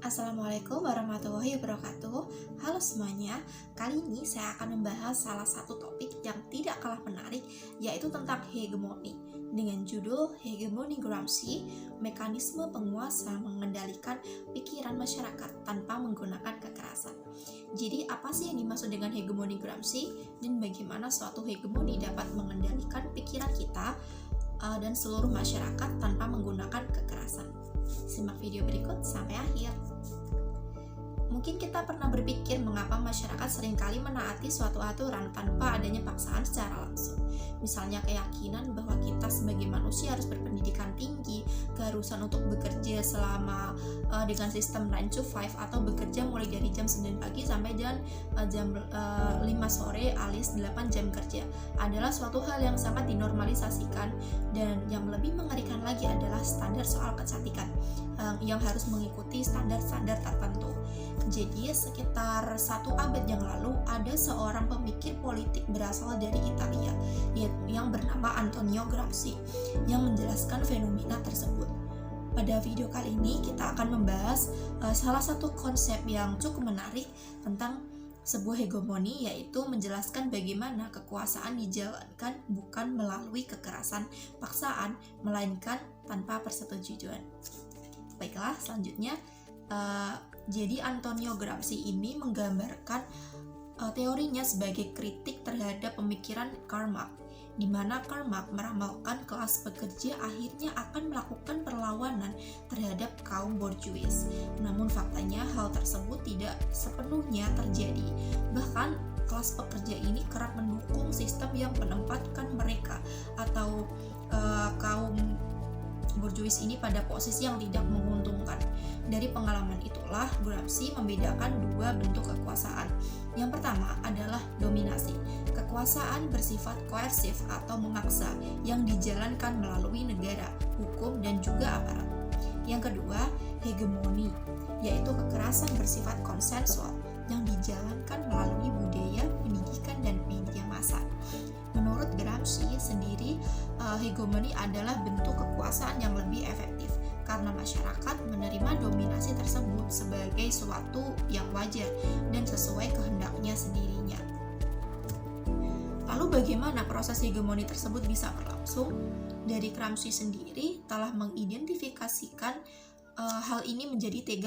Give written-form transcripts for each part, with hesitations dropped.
Assalamualaikum warahmatullahi wabarakatuh. Halo semuanya, kali ini saya akan membahas salah satu topik yang tidak kalah menarik, yaitu tentang hegemoni. Dengan judul Hegemoni Gramsci, mekanisme penguasa mengendalikan pikiran masyarakat tanpa menggunakan kekerasan. Jadi apa sih yang dimaksud dengan hegemoni Gramsci, dan bagaimana suatu hegemoni dapat mengendalikan pikiran kita dan seluruh masyarakat tanpa menggunakan kekerasan? Simak video berikut sampai akhir. Mungkin kita pernah berpikir mengapa masyarakat seringkali menaati suatu aturan tanpa adanya paksaan secara langsung. Misalnya keyakinan bahwa kita sebagai manusia harus berpendidikan tinggi, keharusan untuk bekerja selama dengan sistem 9 to 5 atau bekerja mulai dari jam 9 pagi sampai jam 5 sore alias 8 jam kerja adalah suatu hal yang sangat dinormalisasikan, dan yang lebih mengerikan lagi adalah standar soal kecantikan yang harus mengikuti standar-standar tertentu. Jadi sekitar 1 abad yang lalu ada seorang pemikir politik berasal dari Italia yang bernama Antonio Gramsci yang menjelaskan fenomena tersebut. Pada video kali ini kita akan membahas salah satu konsep yang cukup menarik tentang sebuah hegemoni, yaitu menjelaskan bagaimana kekuasaan dijalankan bukan melalui kekerasan paksaan, melainkan tanpa persetujuan. Baiklah, selanjutnya jadi Antonio Gramsci ini menggambarkan teorinya sebagai kritik terhadap pemikiran Karl Marx, di mana Karl Marx meramalkan kelas pekerja akhirnya akan melakukan perlawanan terhadap kaum borjuis. Namun faktanya hal tersebut tidak sepenuhnya terjadi. Bahkan kelas pekerja ini kerap mendukung sistem yang menempatkan mereka atau kaum borjuis ini pada posisi yang tidak menguntungkan. Dari pengalaman itulah Gramsci membedakan 2 bentuk kekuasaan. Yang pertama adalah dominasi. Kekuasaan bersifat koersif atau memaksa yang dijalankan melalui negara, hukum, dan juga aparat. Yang kedua, hegemoni, yaitu kekerasan bersifat konsensual yang dijalankan melalui budaya, pendidikan, dan media massa. Menurut Gramsci sendiri, hegemoni adalah bentuk kekuasaan yang lebih efektif karena masyarakat menerima dominasi tersebut sebagai suatu yang wajar dan sesuai kehendaknya sendirinya. Lalu bagaimana proses hegemoni tersebut bisa berlangsung? Dari Gramsci sendiri telah mengidentifikasikan hal ini menjadi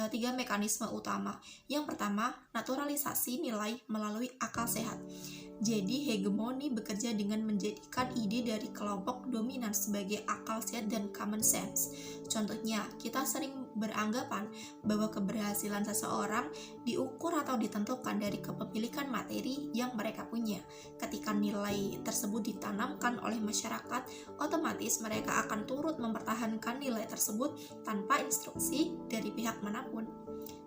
3 mekanisme utama. Yang pertama, naturalisasi nilai melalui akal sehat. Jadi hegemoni bekerja dengan menjadikan ide dari kelompok dominan sebagai akal sehat dan common sense. Contohnya, kita sering beranggapan bahwa keberhasilan seseorang diukur atau ditentukan dari kepemilikan materi yang mereka punya. Ketika nilai tersebut ditanamkan oleh masyarakat, otomatis mereka akan turut mempertahankan nilai tersebut tanpa instruksi dari pihak manapun.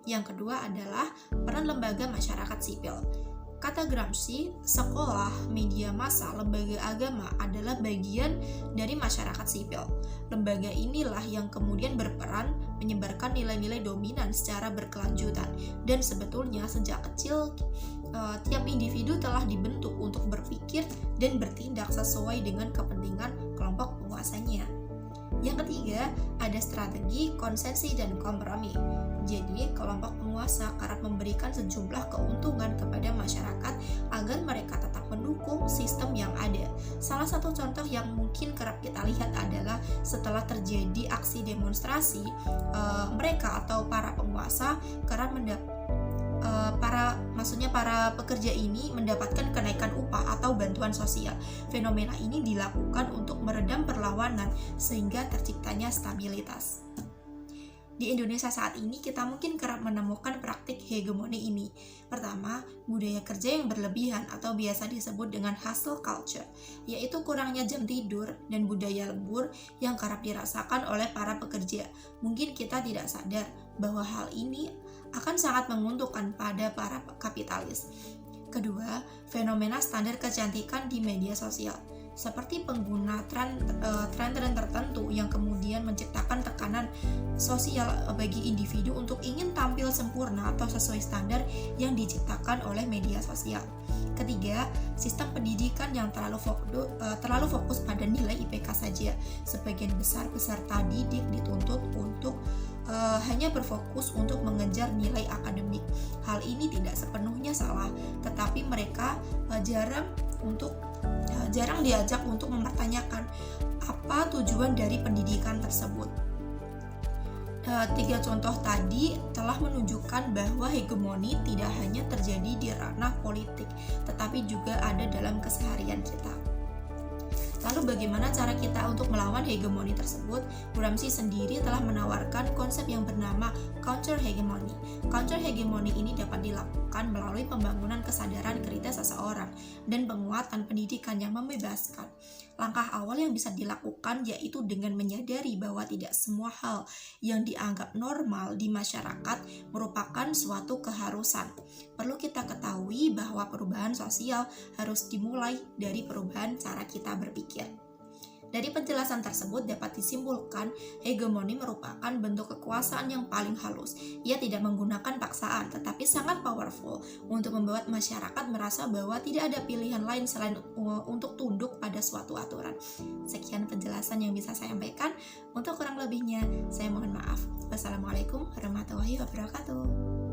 Yang kedua adalah peran lembaga masyarakat sipil. Kata Gramsci, sekolah, media massa, lembaga agama adalah bagian dari masyarakat sipil. Lembaga inilah yang kemudian berperan menyebarkan nilai-nilai dominan secara berkelanjutan. Dan sebetulnya sejak kecil, tiap individu telah dibentuk untuk berpikir dan bertindak sesuai dengan kepentingan kelompok penguasanya. Yang ketiga, ada strategi, konsensi, dan kompromi. Jadi, kelompok penguasa kerap memberikan sejumlah keuntungan kepada masyarakat agar mereka tetap mendukung sistem yang ada. Salah satu contoh yang mungkin kerap kita lihat adalah setelah terjadi aksi demonstrasi, mereka atau para penguasa kerap para pekerja ini mendapatkan kenaikan upah atau bantuan sosial. Fenomena ini dilakukan untuk meredam perlawanan sehingga terciptanya stabilitas. Di Indonesia saat ini kita mungkin kerap menemukan praktik hegemoni ini. Pertama, budaya kerja yang berlebihan atau biasa disebut dengan hustle culture, yaitu kurangnya jam tidur dan budaya lembur yang kerap dirasakan oleh para pekerja. Mungkin kita tidak sadar bahwa hal ini akan sangat menguntungkan pada para kapitalis. Kedua, fenomena standar kecantikan di media sosial. Seperti pengguna tren tertentu yang kemudian menciptakan tekanan sosial bagi individu untuk ingin tampil sempurna atau sesuai standar yang diciptakan oleh media sosial. Ketiga, sistem pendidikan yang terlalu fokus pada nilai IPK saja. Sebagian besar peserta didik dituntut untuk hanya berfokus untuk mengejar nilai akademik. Hal ini tidak sepenuhnya salah, tetapi mereka jarang diajak untuk mempertanyakan apa tujuan dari pendidikan tersebut. 3 contoh tadi telah menunjukkan bahwa hegemoni tidak hanya terjadi di ranah politik, tetapi juga ada dalam keseharian kita. Lalu bagaimana cara kita untuk melawan hegemoni tersebut? Gramsci sendiri telah menawarkan konsep yang bernama counter hegemony. Counter hegemony ini dapat dilakukan melalui pembangunan kesadaran kritis seseorang dan penguatan pendidikan yang membebaskan. Langkah awal yang bisa dilakukan yaitu dengan menyadari bahwa tidak semua hal yang dianggap normal di masyarakat merupakan suatu keharusan. Perlu kita ketahui bahwa perubahan sosial harus dimulai dari perubahan cara kita berpikir. Dari penjelasan tersebut dapat disimpulkan hegemoni merupakan bentuk kekuasaan yang paling halus. Ia tidak menggunakan paksaan, tetapi sangat powerful untuk membuat masyarakat merasa bahwa tidak ada pilihan lain selain untuk tunduk pada suatu aturan. Sekian penjelasan yang bisa saya sampaikan. Untuk kurang lebihnya, saya mohon maaf. Wassalamualaikum warahmatullahi wabarakatuh.